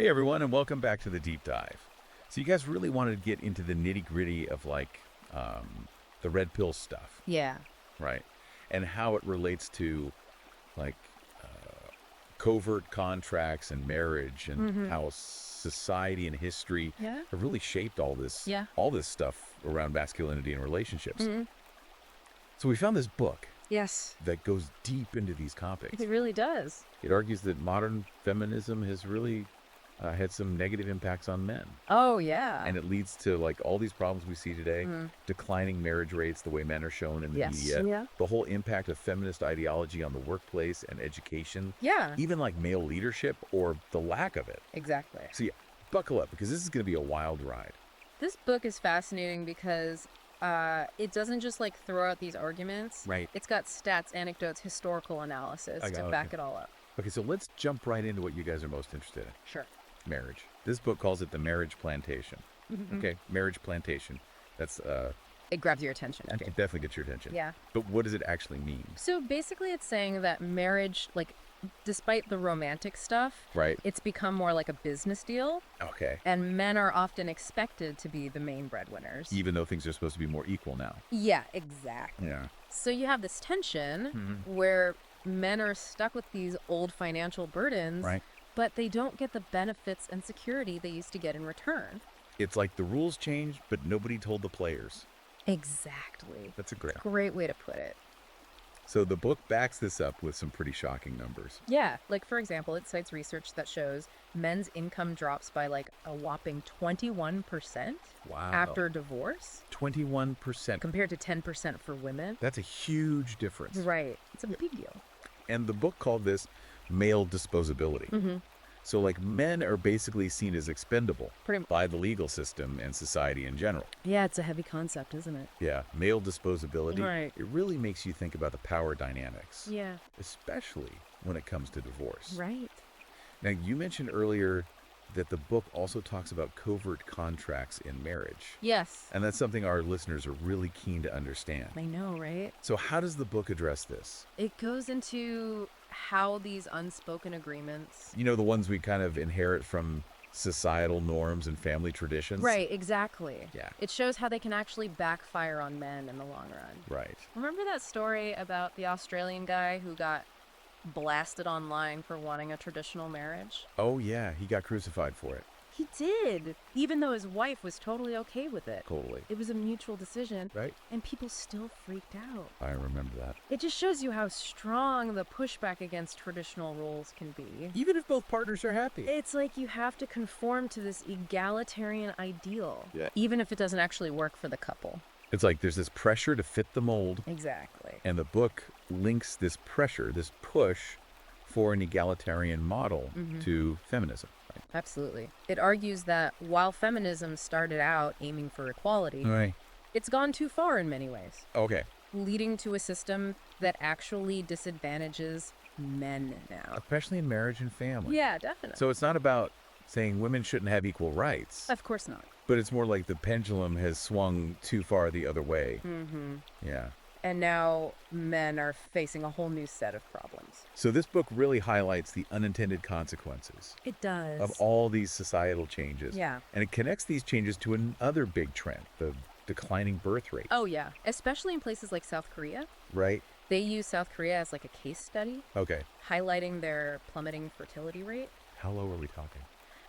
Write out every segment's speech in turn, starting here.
Hey everyone, and welcome back to the deep dive. So you guys really wanted to get into the nitty gritty of the red pill stuff, Yeah. right? And how it relates to like covert contracts and marriage, and Mm-hmm. how society and history Yeah. have really shaped Yeah. all this stuff around masculinity and relationships. Mm-hmm. So we found this book Yes. that goes deep into these It topics. really does. It argues that modern feminism has really had some negative impacts on men. Oh, yeah. And it leads to like all these problems we see today, Mm. declining marriage rates, the way men are shown in the Yes. media, Yeah. the whole impact of feminist ideology on the workplace and education, Yeah. even like male leadership or the lack of it. Exactly. So yeah, buckle up because this is going to be a wild ride. This book is fascinating because it doesn't just like throw out these arguments. Right. It's got stats, anecdotes, historical analysis to Okay. back it all up. Okay, so let's jump right into what you guys are most interested in. Sure. Marriage. This book calls it the marriage plantation. Mm-hmm. Okay, marriage plantation. That's It grabs your attention. it definitely gets your attention. Yeah. But what does it actually mean? So basically, it's saying that marriage, like, despite the romantic stuff, Right. it's become more like a business deal. Okay. And men are often expected to be the main breadwinners. Even though things are supposed to be more equal now. Yeah, exactly. Yeah. So you have this tension Mhm. where men are stuck with these old financial burdens, Right. but they don't get the benefits and security they used to get in return. It's like the rules changed, but nobody told the players. Exactly. That's a great. Great way to put it. So the book backs this up with some pretty shocking numbers. Yeah, like for example, it cites research that shows men's income drops by like a whopping 21% Wow. after divorce 21%. compared to 10% for women. That's a huge difference. Right. It's a big deal. And the book called this male disposability. Mm-hmm. So like men are basically seen as expendable Pretty by the legal system and society in general. Yeah, it's a heavy concept, isn't it? Yeah, male disposability. Right. It really makes you think about the power dynamics, Yeah. especially when it comes to divorce. Right. Now, you mentioned earlier that the book also talks about covert contracts in marriage. Yes. And that's something our listeners are really keen to understand. I know, right? So how does the book address this? It goes into how these unspoken agreements. You know, the ones we kind of inherit from societal norms and family traditions? Right, exactly. Yeah. It shows how they can actually backfire on men in the long run. Right. Remember that story about the Australian guy who got blasted online for wanting a traditional marriage? Oh, yeah, he got crucified for it. He did, even though his wife was totally okay with it. Totally. It was a mutual decision, Right? and people still freaked out. I remember that. It just shows you how strong the pushback against traditional roles can be. Even if both partners are happy. It's like you have to conform to this egalitarian ideal, Yeah. even if it doesn't actually work for the couple. It's like there's this pressure to fit the mold, Exactly. and the book links this pressure, this push for an egalitarian model to feminism. Right? Absolutely. It argues that while feminism started out aiming for equality, Right. it's gone too far in many ways, Okay. leading to a system that actually disadvantages men now. Especially in marriage and family. Yeah, definitely. So it's not about saying women shouldn't have equal rights, Of course not. but it's more like the pendulum has swung too far the other way. Mm-hmm. Yeah. And now men are facing a whole new set of problems. So this book really highlights the unintended consequences It does. of all these societal changes. Yeah. And it connects these changes to another big trend, the declining birth rate. Oh, yeah. Especially in places like South Korea. Right? They use South Korea as like a case study, Okay. highlighting their plummeting fertility rate. How low are we talking?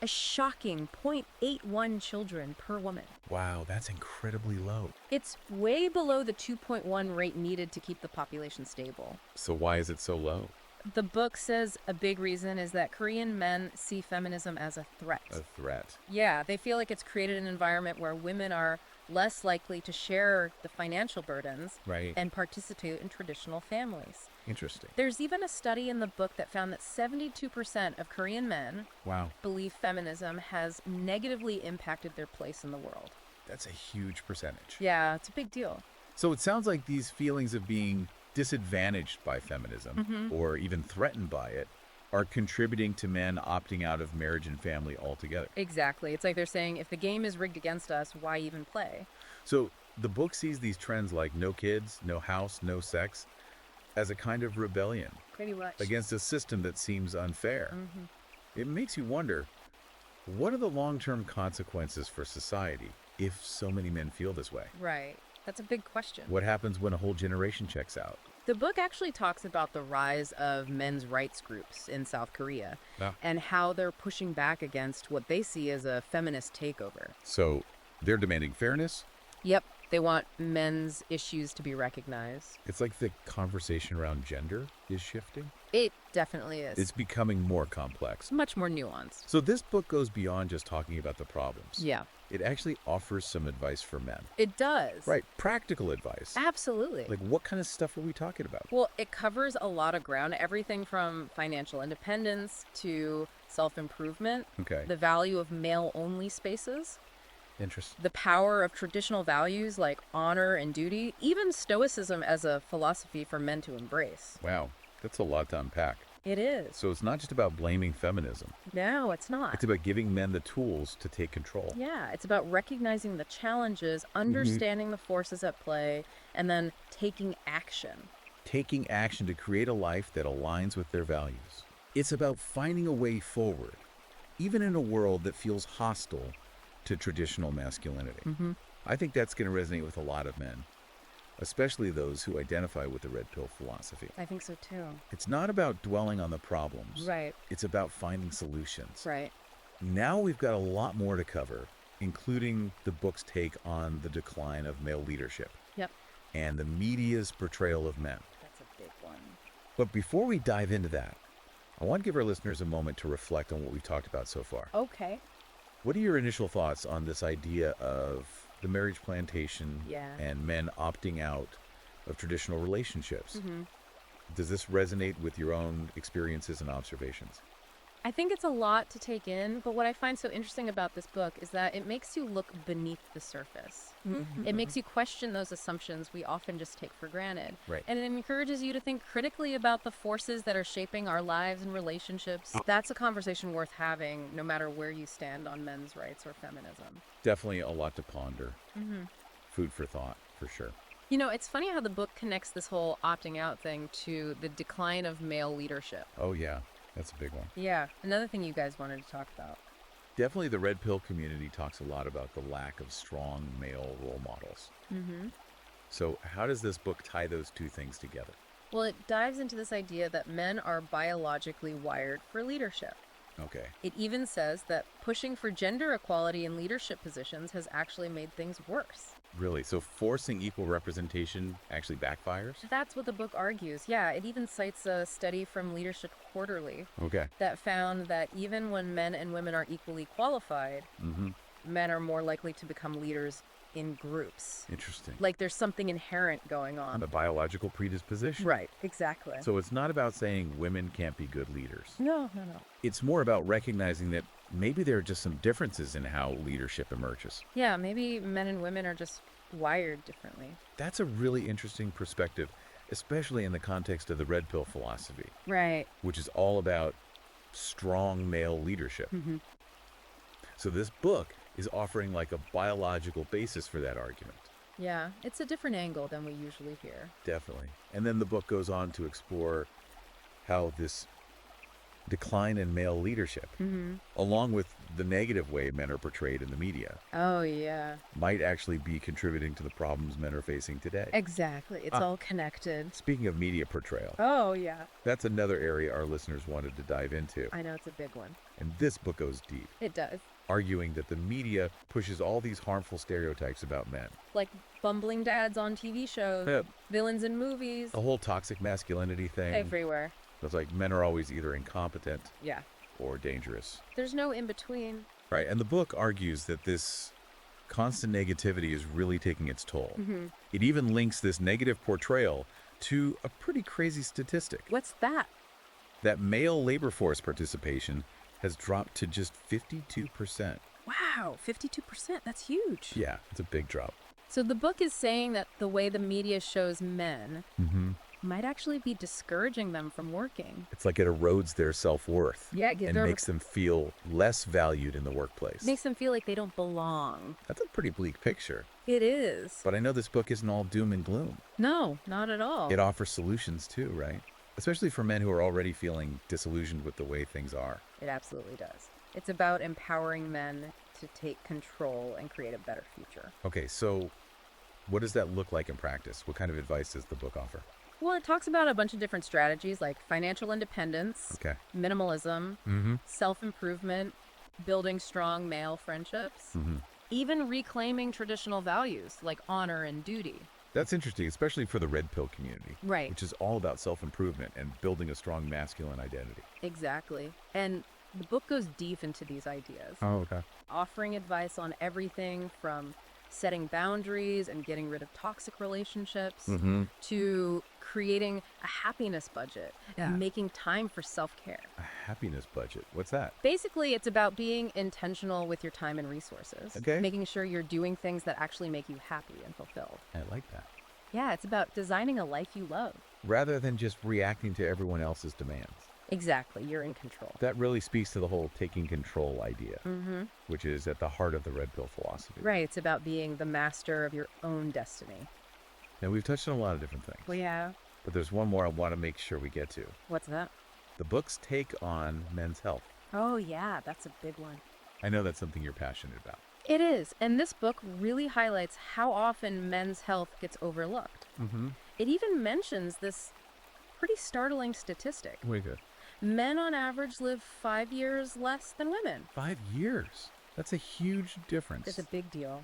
A shocking 0.81 children per woman. Wow, that's incredibly low. It's way below the 2.1 rate needed to keep the population stable. So why is it so low? The book says a big reason is that Korean men see feminism as a threat. A threat. Yeah, they feel like it's created an environment where women are less likely to share the financial burdens Right. and participate in traditional families. Interesting. There's even a study in the book that found that 72% of Korean men Wow. believe feminism has negatively impacted their place in the world. That's a huge percentage. Yeah, it's a big deal. So it sounds like these feelings of being disadvantaged by feminism or even threatened by it are contributing to men opting out of marriage and family altogether. Exactly. It's like they're saying, if the game is rigged against us, why even play? So the book sees these trends like no kids, no house, no sex as a kind of rebellion Pretty much. against a system that seems unfair. It makes you wonder, What are the long-term consequences for society if so many men feel this way? Right. That's a big question. What happens when a whole generation checks out? The book actually talks about the rise of men's rights groups in South Korea Yeah. and how they're pushing back against what they see as a feminist takeover. So they're demanding fairness? Yep, they want men's issues to be recognized. It's like the conversation around gender is shifting. It definitely is. It's becoming more complex. much more nuanced. So this book goes beyond just talking about the problems. Yeah, It actually offers some advice for men. it does. Right, practical advice. Absolutely. Like what kind of stuff are we talking about? Well, it covers a lot of ground, everything from financial independence to self-improvement, Okay, the value of male-only spaces, interesting. the power of traditional values like honor and duty, even stoicism as a philosophy for men to embrace. Wow, that's a lot to unpack. It is. So it's not just about blaming feminism. No, it's not. It's about giving men the tools to take control. Yeah, it's about recognizing the challenges, understanding the forces at play, and then taking action. Taking action to create a life that aligns with their values. It's about finding a way forward, even in a world that feels hostile to traditional masculinity. I think that's going to resonate with a lot of men, especially those who identify with the red pill philosophy. I think so too. It's not about dwelling on the problems. Right, It's about finding solutions. right. Now we've got a lot more to cover, including the book's take on the decline of male leadership Yep, and the media's portrayal of men. that's a big one. But before we dive into that, I want to give our listeners a moment to reflect on what we've talked about so far. Okay. What are your initial thoughts on this idea of the marriage plantation Yeah. and men opting out of traditional relationships? Mm-hmm. Does this resonate with your own experiences and observations? I think it's a lot to take in, but what I find so interesting about this book is that it makes you look beneath the surface. It makes you question those assumptions we often just take for granted. Right. And it encourages you to think critically about the forces that are shaping our lives and relationships. That's a conversation worth having, no matter where you stand on men's rights or feminism. Definitely a lot to ponder. Food for thought, for sure. You know, it's funny how the book connects this whole opting out thing to the decline of male leadership. Oh, yeah, that's a big one. Yeah, another thing you guys wanted to talk about. Definitely the red pill community talks a lot about the lack of strong male role models. So how does this book tie those two things together? Well, it dives into this idea that men are biologically wired for leadership. Okay. It even says that pushing for gender equality in leadership positions has actually made things worse. Really? So forcing equal representation actually backfires? That's what the book argues. Yeah, it even cites a study from Leadership Quarterly Okay. that found that even when men and women are equally qualified, men are more likely to become leaders in groups. Interesting. Like there's something inherent going on. A biological predisposition. Right, exactly. So it's not about saying women can't be good leaders. No. It's more about recognizing that maybe there are just some differences in how leadership emerges. Yeah, maybe men and women are just wired differently. That's a really interesting perspective, especially in the context of the red pill philosophy, Right. which is all about strong male leadership. So this book is offering like a biological basis for that argument. Yeah, it's a different angle than we usually hear. Definitely. And then the book goes on to explore how this decline in male leadership, along with the negative way men are portrayed in the media, Oh, yeah. might actually be contributing to the problems men are facing today. Exactly. It's all connected. Speaking of media portrayal, Oh, yeah. that's another area our listeners wanted to dive into. I know it's a big one. And this book goes deep, It does. arguing that the media pushes all these harmful stereotypes about men. Like bumbling dads on TV shows, Yep. villains in movies, The whole toxic masculinity thing. everywhere. It's like men are always either incompetent Yeah. or dangerous. There's no in between. Right. And the book argues that this constant negativity is really taking its toll. It even links this negative portrayal to a pretty crazy statistic What's that? that male labor force participation has dropped to just 52%. Wow, 52%. That's huge. Yeah, it's a big drop. So the book is saying that the way the media shows men might actually be discouraging them from working. It's like it erodes their self-worth Yeah, and makes them feel less valued in the workplace. makes them feel like they don't belong. That's a pretty bleak picture. It is. But I know this book isn't all doom and gloom. No, not at all. It offers solutions too, right? Especially for men who are already feeling disillusioned with the way things are. It absolutely does. It's about empowering men to take control and create a better future. Okay, so what does that look like in practice? What kind of advice does the book offer? Well, it talks about a bunch of different strategies like financial independence, Okay. minimalism, Mm-hmm. self-improvement, building strong male friendships, Mm-hmm. even reclaiming traditional values like honor and duty. That's interesting, especially for the red pill community, Right. which is all about self-improvement and building a strong masculine identity. Exactly. And the book goes deep into these ideas, Oh, okay. offering advice on everything from setting boundaries and getting rid of toxic relationships Mm-hmm. to creating a happiness budget, making time for self-care. A happiness budget. What's that? Basically, it's about being intentional with your time and resources, Okay. making sure you're doing things that actually make you happy and fulfilled. I like that. Yeah, it's about designing a life you love. Rather than just reacting to everyone else's demands. Exactly, you're in control. That really speaks to the whole taking control idea, Mm-hmm. which is at the heart of the red pill philosophy. Right, it's about being the master of your own destiny. Now, we've touched on a lot of different things, Well, yeah. but there's one more I want to make sure we get to. What's that? The book's take on men's health. Oh, yeah, that's a big one. I know that's something you're passionate about. It is, and this book really highlights how often men's health gets overlooked. Mm-hmm. It even mentions this pretty startling statistic. Very good. Men on average live 5 years less than women. 5 years. That's a huge difference. It's a big deal.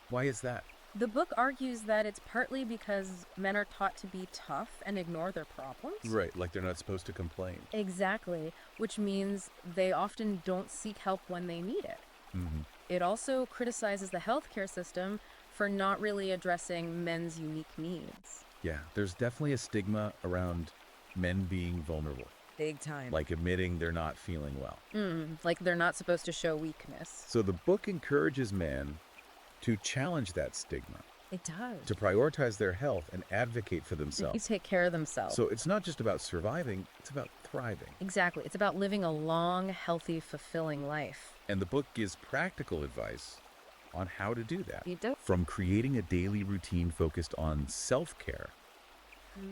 Why is that? The book argues that it's partly because men are taught to be tough and ignore their problems. Right, like they're not supposed to complain. Exactly, which means they often don't seek help when they need it. Mm-hmm. It also criticizes the healthcare system for not really addressing men's unique needs. Yeah, there's definitely a stigma around men being vulnerable, Big time. like admitting they're not feeling well. Like they're not supposed to show weakness. So the book encourages men to challenge that stigma, It does. to prioritize their health and advocate for They themselves. take care of themselves. So it's not just about surviving, it's about thriving. Exactly. It's about living a long, healthy, fulfilling life. And the book gives practical advice on how to do that. You do. From creating a daily routine focused on self-care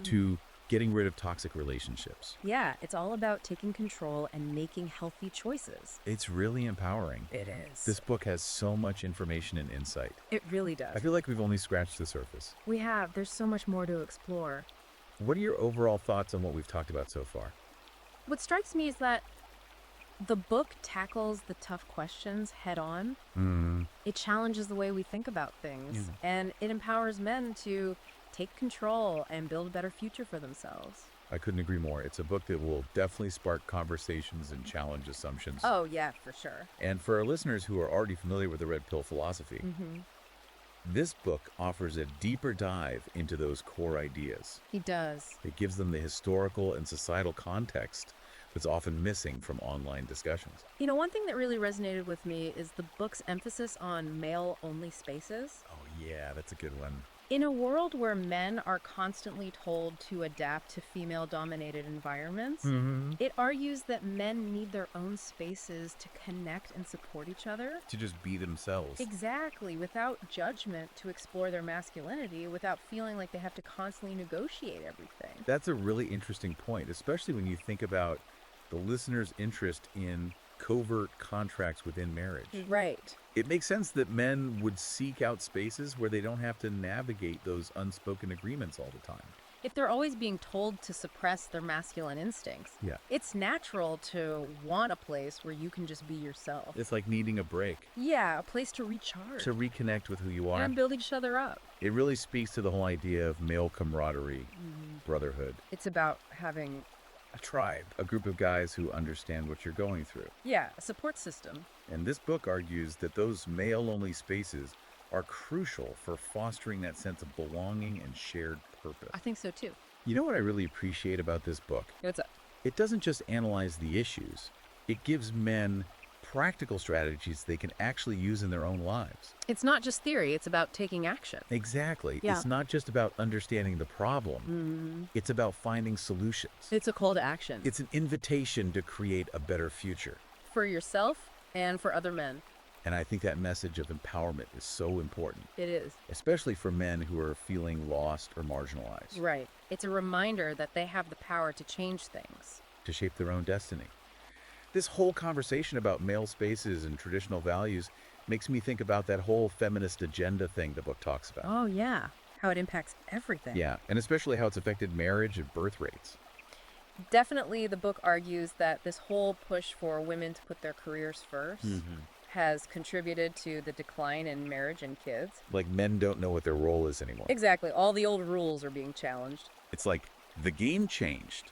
to getting rid of toxic relationships. Yeah, it's all about taking control and making healthy choices. It's really empowering. It is. This book has so much information and insight. It really does. I feel like we've only scratched the surface. We have. There's so much more to explore. What are your overall thoughts on what we've talked about so far? What strikes me is that the book tackles the tough questions head on. It challenges the way we think about things, and it empowers men to take control and build a better future for themselves. I couldn't agree more. It's a book that will definitely spark conversations and challenge assumptions. Oh, yeah, for sure. And for our listeners who are already familiar with the red pill philosophy, this book offers a deeper dive into those core ideas. He does. It gives them the historical and societal context that's often missing from online discussions. You know, one thing that really resonated with me is the book's emphasis on male-only spaces. Oh yeah, that's a good one. In a world where men are constantly told to adapt to female-dominated environments, it argues that men need their own spaces to connect and support each other. To just be themselves. Exactly, without judgment, to explore their masculinity, without feeling like they have to constantly negotiate everything. That's a really interesting point, especially when you think about the listener's interest in covert contracts within marriage. Right. It makes sense that men would seek out spaces where they don't have to navigate those unspoken agreements all the time. If they're always being told to suppress their masculine instincts, Yeah. it's natural to want a place where you can just be yourself. It's like needing a break, Yeah, a place to recharge to reconnect with who you are. and build each other up. It really speaks to the whole idea of male camaraderie, brotherhood, It's about having, a tribe, a group of guys who understand what you're going through. a support system. And this book argues that those male-only spaces are crucial for fostering that sense of belonging and shared purpose. I think so too. You know what I really appreciate about this book? What's up? It doesn't just analyze the issues. It gives men practical strategies they can actually use in their own lives. It's not just theory, it's about taking action. Exactly. Yeah. It's not just about understanding the problem. It's about finding solutions. It's a call to action It's an invitation to create a better future. for yourself and for other men. And I think that message of empowerment is so important, It is. especially for men who are feeling lost or marginalized, Right. It's a reminder that they have the power to change things. to shape their own destiny. This whole conversation about male spaces and traditional values makes me think about that whole feminist agenda thing the book talks about. Oh, yeah. How it impacts everything. Yeah, and especially how it's affected marriage and birth rates. Definitely, the book argues that this whole push for women to put their careers 1st has contributed to the decline in marriage and kids. Like men don't know what their role is anymore. Exactly. All the old rules are being challenged. It's like the game changed,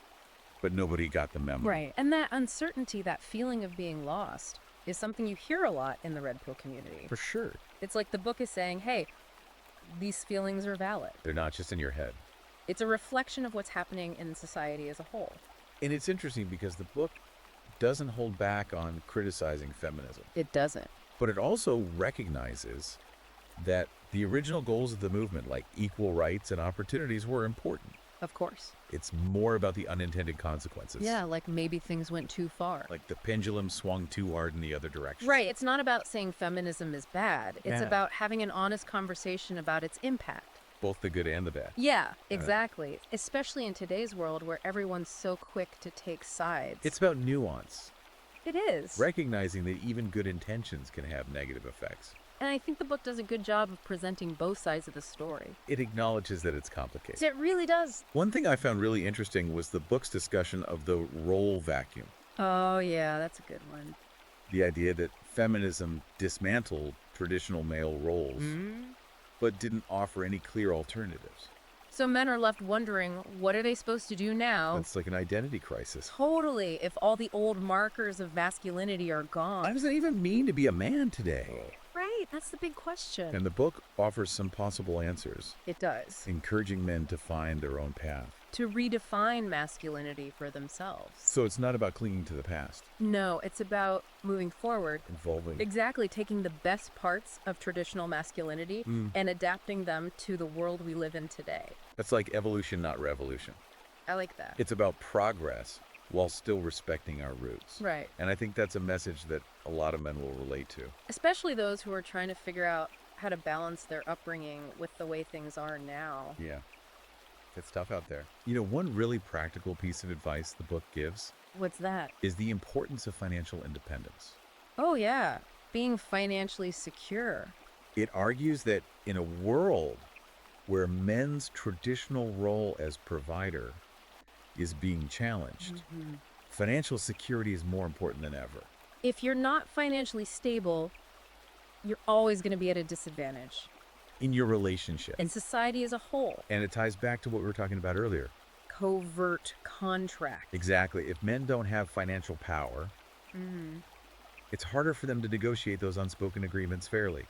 but nobody got the memo. Right. And that uncertainty, that feeling of being lost, is something you hear a lot in the Red Pill community. For sure. It's like the book is saying, hey, these feelings are valid. They're not just in your head. It's a reflection of what's happening in society as a whole. And it's interesting because the book doesn't hold back on criticizing feminism, It doesn't. but it also recognizes that the original goals of the movement, like equal rights and opportunities, were important. Of course. It's more about the unintended consequences. Yeah, like maybe things went too far. Like the pendulum swung too hard in the other direction. Right. It's not about saying feminism is bad. It's Yeah. about having an honest conversation about its impact. Both the good and the bad. Yeah, exactly. Especially in today's world where everyone's so quick to take sides. It's about nuance, It is. recognizing that even good intentions can have negative effects. And I think the book does a good job of presenting both sides of the story. It acknowledges that it's complicated. It really does. One thing I found really interesting was the book's discussion of the role vacuum. Oh, yeah, that's a good one. The idea that feminism dismantled traditional male roles, but didn't offer any clear alternatives. So men are left wondering, what are they supposed to do now? That's like an identity crisis. Totally, if all the old markers of masculinity are What gone. does it even mean to be a man today? Right, that's the big question. And the book offers some possible answers, It does. encouraging men to find their own path. To redefine masculinity for themselves. So it's not about clinging to the past, No, it's about moving forward. evolving. Exactly, taking the best parts of traditional masculinity and adapting them to the world we live in today. That's like evolution, not revolution. I like that. It's about progress while still respecting our roots. Right. And I think that's a message that a lot of men will relate to. Especially those who are trying to figure out how to balance their upbringing with the way things are now. Yeah. It's tough out there. You know, one really practical piece of advice the book gives What's that? is the importance of financial independence. Oh, yeah. Being financially secure. It argues that in a world where men's traditional role as provider is being challenged, financial security is more important than ever. If you're not financially stable, you're always going to be at a disadvantage. In your relationship. In society as a whole. And it ties back to what we were talking about earlier. Covert contract. Exactly. If men don't have financial power, it's harder for them to negotiate those unspoken agreements fairly.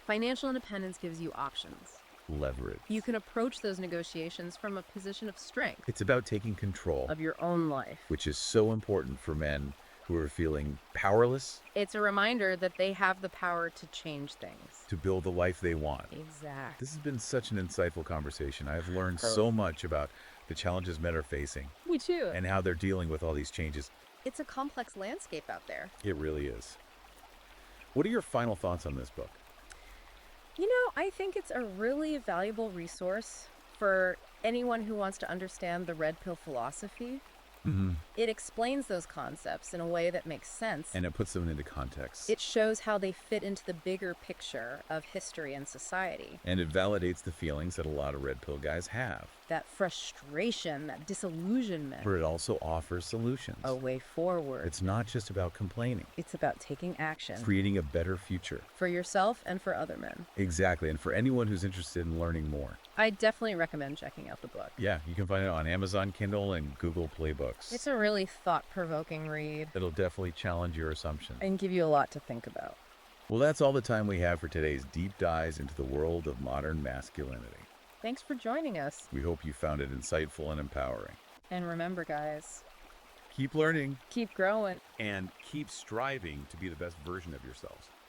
Financial independence gives you options. Leverage. You can approach those negotiations from a position of strength It's about taking control, of your own life. which is so important for men who are feeling powerless It's a reminder that they have the power to change things. to build the life they want. Exactly. This has been such an insightful conversation. I've learned so much about the challenges men are facing Me too. and how they're dealing with all these changes. It's a complex landscape out there. It really is. What are your final thoughts on this book? You know, I think it's a really valuable resource for anyone who wants to understand the red pill philosophy. It explains those concepts in a way that makes sense. And it puts them into context. It shows how they fit into the bigger picture of history and society. And it validates the feelings that a lot of red pill guys have. That frustration, that disillusionment. But it also offers solutions. A way forward. It's not just about complaining. It's about taking action Creating a better future. for yourself and for other men. Exactly. And for anyone who's interested in learning more. I definitely recommend checking out the book. Yeah, you can find it on Amazon Kindle and Google Play Books. It's a really thought-provoking read It'll definitely challenge your assumptions. and give you a lot to think about. Well, that's all the time we have for today's deep dives into the world of modern masculinity. Thanks for joining us. We hope you found it insightful and empowering. And remember, guys, Keep learning keep growing. and keep striving to be the best version of yourselves.